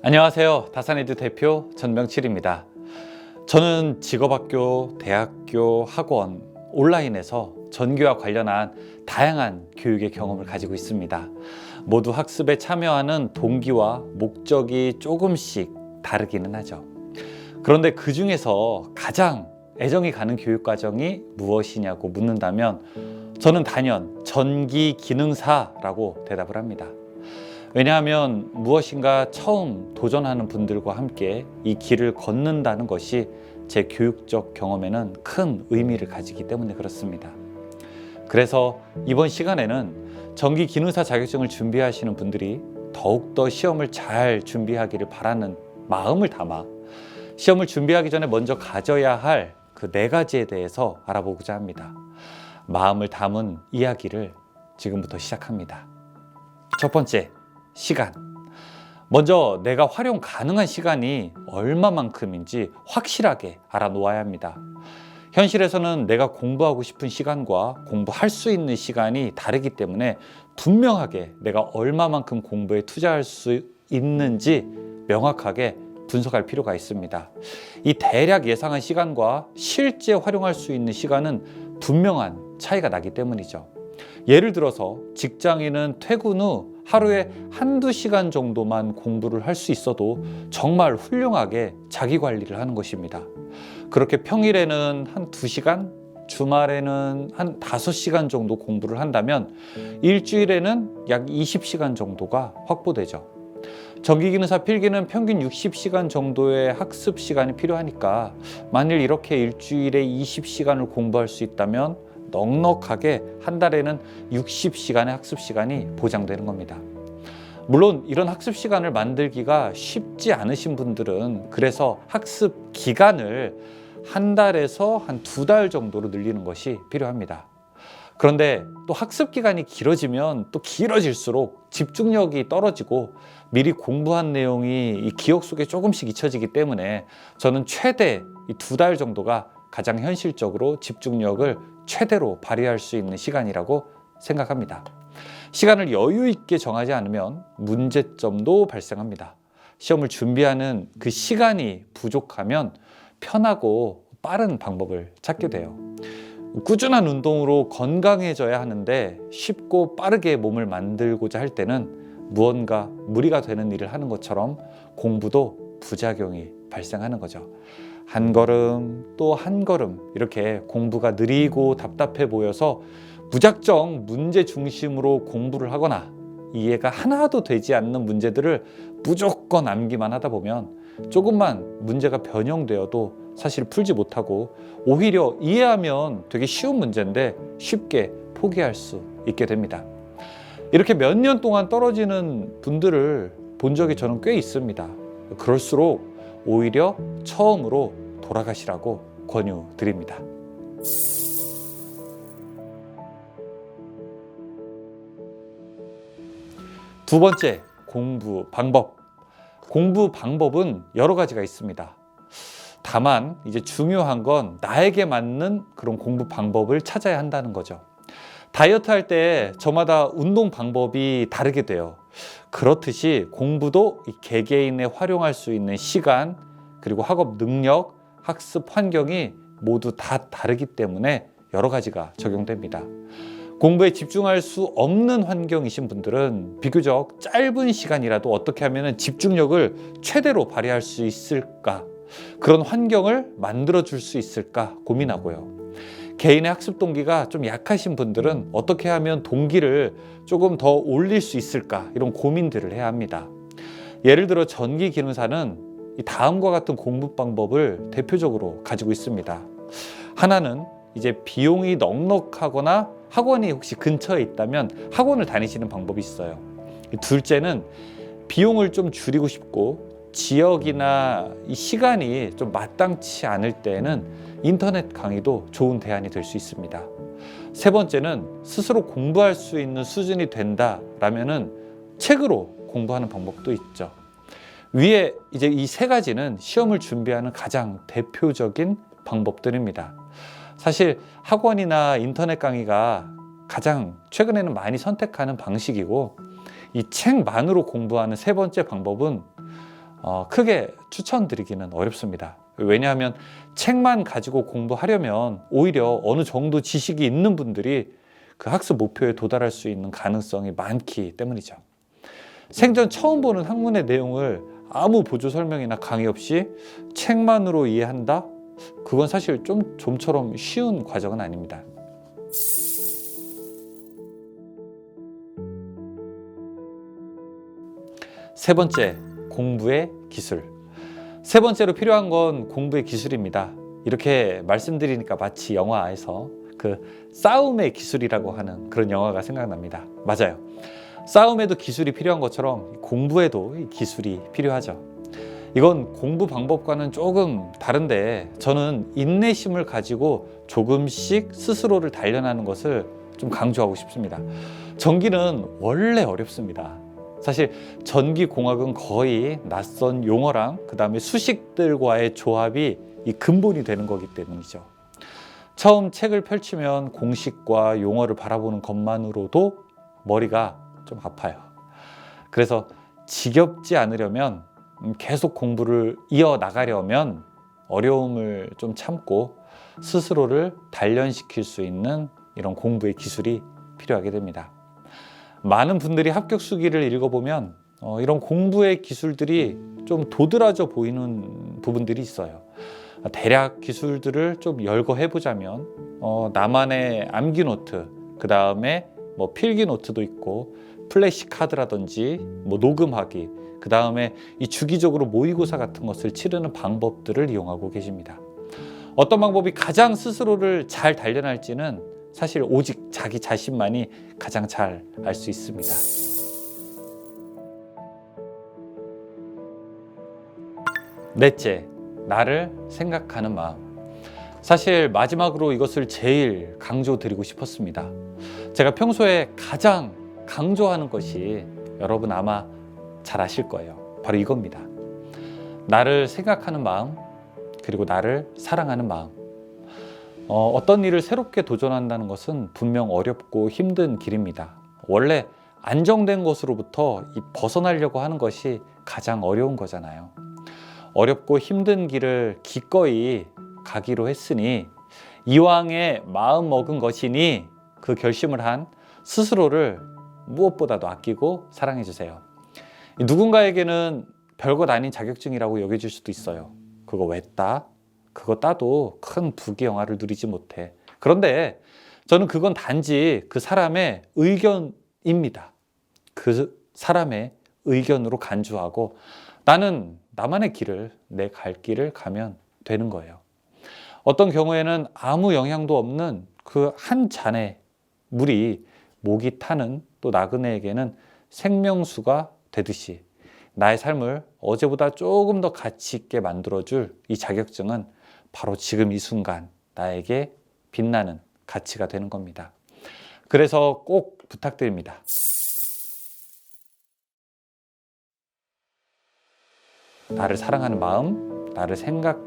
안녕하세요. 다산에듀 대표 전명칠입니다. 저는 직업학교, 대학교, 학원, 온라인에서 전교와 관련한 다양한 교육의 경험을 가지고 있습니다. 모두 학습에 참여하는 동기와 목적이 조금씩 다르기는 하죠. 그런데 그 중에서 가장 애정이 가는 교육 과정이 무엇이냐고 묻는다면 저는 단연 전기기능사라고 대답을 합니다. 왜냐하면 무엇인가 처음 도전하는 분들과 함께 이 길을 걷는다는 것이 제 교육적 경험에는 큰 의미를 가지기 때문에 그렇습니다. 그래서 이번 시간에는 전기기능사 자격증을 준비하시는 분들이 더욱더 시험을 잘 준비하기를 바라는 마음을 담아 시험을 준비하기 전에 먼저 가져야 할 그 4가지에 대해서 알아보고자 합니다. 마음을 담은 이야기를 지금부터 시작합니다. 첫 번째, 시간. 먼저 내가 활용 가능한 시간이 얼마만큼인지 확실하게 알아놓아야 합니다. 현실에서는 내가 공부하고 싶은 시간과 공부할 수 있는 시간이 다르기 때문에 분명하게 내가 얼마만큼 공부에 투자할 수 있는지 명확하게 분석할 필요가 있습니다. 이 대략 예상한 시간과 실제 활용할 수 있는 시간은 분명한 차이가 나기 때문이죠. 예를 들어서 직장인은 퇴근 후 하루에 1~2시간 정도만 공부를 할 수 있어도 정말 훌륭하게 자기 관리를 하는 것입니다. 그렇게 평일에는 한 2시간, 주말에는 한 5시간 정도 공부를 한다면 일주일에는 약 20시간 정도가 확보되죠. 전기기능사 필기는 평균 60시간 정도의 학습 시간이 필요하니까 만일 이렇게 일주일에 20시간을 공부할 수 있다면 넉넉하게 한 달에는 60시간의 학습 시간이 보장되는 겁니다. 물론 이런 학습 시간을 만들기가 쉽지 않으신 분들은 그래서 학습 기간을 한 달에서 한 2달 정도로 늘리는 것이 필요합니다. 그런데 또 학습 기간이 길어지면 또 길어질수록 집중력이 떨어지고 미리 공부한 내용이 이 기억 속에 조금씩 잊혀지기 때문에 저는 최대 2달 정도가 가장 현실적으로 집중력을 최대로 발휘할 수 있는 시간이라고 생각합니다. 시간을 여유 있게 정하지 않으면 문제점도 발생합니다. 시험을 준비하는 그 시간이 부족하면 편하고 빠른 방법을 찾게 돼요. 꾸준한 운동으로 건강해져야 하는데 쉽고 빠르게 몸을 만들고자 할 때는 무언가 무리가 되는 일을 하는 것처럼 공부도 부작용이 발생하는 거죠. 한 걸음 또 한 걸음 이렇게 공부가 느리고 답답해 보여서 무작정 문제 중심으로 공부를 하거나 이해가 하나도 되지 않는 문제들을 무조건 암기만 하다 보면 조금만 문제가 변형되어도 사실 풀지 못하고 오히려 이해하면 되게 쉬운 문제인데 쉽게 포기할 수 있게 됩니다. 이렇게 몇 년 동안 떨어지는 분들을 본 적이 저는 꽤 있습니다. 그럴수록 오히려 처음으로 돌아가시라고 권유드립니다. 두 번째, 공부 방법. 공부 방법은 여러 가지가 있습니다. 다만 이제 중요한 건 나에게 맞는 그런 공부 방법을 찾아야 한다는 거죠. 다이어트 할 때 저마다 운동 방법이 다르게 돼요. 그렇듯이 공부도 이 개개인의 활용할 수 있는 시간, 그리고 학업 능력, 학습 환경이 모두 다 다르기 때문에 여러 가지가 적용됩니다. 공부에 집중할 수 없는 환경이신 분들은 비교적 짧은 시간이라도 어떻게 하면 집중력을 최대로 발휘할 수 있을까? 그런 환경을 만들어 줄 수 있을까 고민하고요. 개인의 학습 동기가 좀 약하신 분들은 어떻게 하면 동기를 조금 더 올릴 수 있을까? 이런 고민들을 해야 합니다. 예를 들어 전기기능사는 이 다음과 같은 공부 방법을 대표적으로 가지고 있습니다. 하나는 이제 비용이 넉넉하거나 학원이 혹시 근처에 있다면 학원을 다니시는 방법이 있어요. 둘째는 비용을 좀 줄이고 싶고 지역이나 이 시간이 좀 마땅치 않을 때에는 인터넷 강의도 좋은 대안이 될 수 있습니다. 세 번째는 스스로 공부할 수 있는 수준이 된다라면은 책으로 공부하는 방법도 있죠. 위에 이제 이 3가지는 시험을 준비하는 가장 대표적인 방법들입니다. 사실 학원이나 인터넷 강의가 가장 최근에는 많이 선택하는 방식이고 이 책만으로 공부하는 3번째 방법은 크게 추천드리기는 어렵습니다. 왜냐하면 책만 가지고 공부하려면 오히려 어느 정도 지식이 있는 분들이 그 학습 목표에 도달할 수 있는 가능성이 많기 때문이죠. 생전 처음 보는 학문의 내용을 아무 보조 설명이나 강의 없이 책만으로 이해한다? 그건 사실 좀처럼 쉬운 과정은 아닙니다. 세 번째, 공부의 기술. 세 번째로 필요한 건 공부의 기술입니다. 이렇게 말씀드리니까 마치 영화에서 그 싸움의 기술이라고 하는 그런 영화가 생각납니다. 맞아요. 싸움에도 기술이 필요한 것처럼 공부에도 기술이 필요하죠. 이건 공부 방법과는 조금 다른데 저는 인내심을 가지고 조금씩 스스로를 단련하는 것을 좀 강조하고 싶습니다. 전기는 원래 어렵습니다. 사실 전기공학은 거의 낯선 용어랑 그 다음에 수식들과의 조합이 이 근본이 되는 거기 때문이죠. 처음 책을 펼치면 공식과 용어를 바라보는 것만으로도 머리가 좀 아파요. 그래서 지겹지 않으려면 계속 공부를 이어나가려면 어려움을 좀 참고 스스로를 단련시킬 수 있는 이런 공부의 기술이 필요하게 됩니다. 많은 분들이 합격 수기를 읽어보면 이런 공부의 기술들이 좀 도드라져 보이는 부분들이 있어요. 대략 기술들을 좀 열거해보자면 나만의 암기 노트, 그 다음에 뭐 필기 노트도 있고 플래시 카드라든지 뭐 녹음하기, 그 다음에 이 주기적으로 모의고사 같은 것을 치르는 방법들을 이용하고 계십니다. 어떤 방법이 가장 스스로를 잘 단련할지는 사실 오직 자기 자신만이 가장 잘 알 수 있습니다. 넷째, 나를 생각하는 마음. 사실 마지막으로 이것을 제일 강조드리고 싶었습니다. 제가 평소에 가장 강조하는 것이 여러분 아마 잘 아실 거예요. 바로 이겁니다. 나를 생각하는 마음, 그리고 나를 사랑하는 마음. 어떤 일을 새롭게 도전한다는 것은 분명 어렵고 힘든 길입니다. 원래 안정된 것으로부터 벗어나려고 하는 것이 가장 어려운 거잖아요. 어렵고 힘든 길을 기꺼이 가기로 했으니 이왕에 마음 먹은 것이니 그 결심을 한 스스로를 무엇보다도 아끼고 사랑해 주세요. 누군가에게는 별것 아닌 자격증이라고 여겨질 수도 있어요. 그거 왜 따? 그거 따도 큰 부귀영화를 누리지 못해. 그런데 저는 그건 단지 그 사람의 의견입니다. 그 사람의 의견으로 간주하고 나는 나만의 길을, 내 갈 길을 가면 되는 거예요. 어떤 경우에는 아무 영향도 없는 그 한 잔의 물이 목이 타는 또 나그네에게는 생명수가 되듯이 나의 삶을 어제보다 조금 더 가치 있게 만들어줄 이 자격증은 바로 지금 이 순간 나에게 빛나는 가치가 되는 겁니다. 그래서 꼭 부탁드립니다. 나를 사랑하는 마음, 나를 생각하는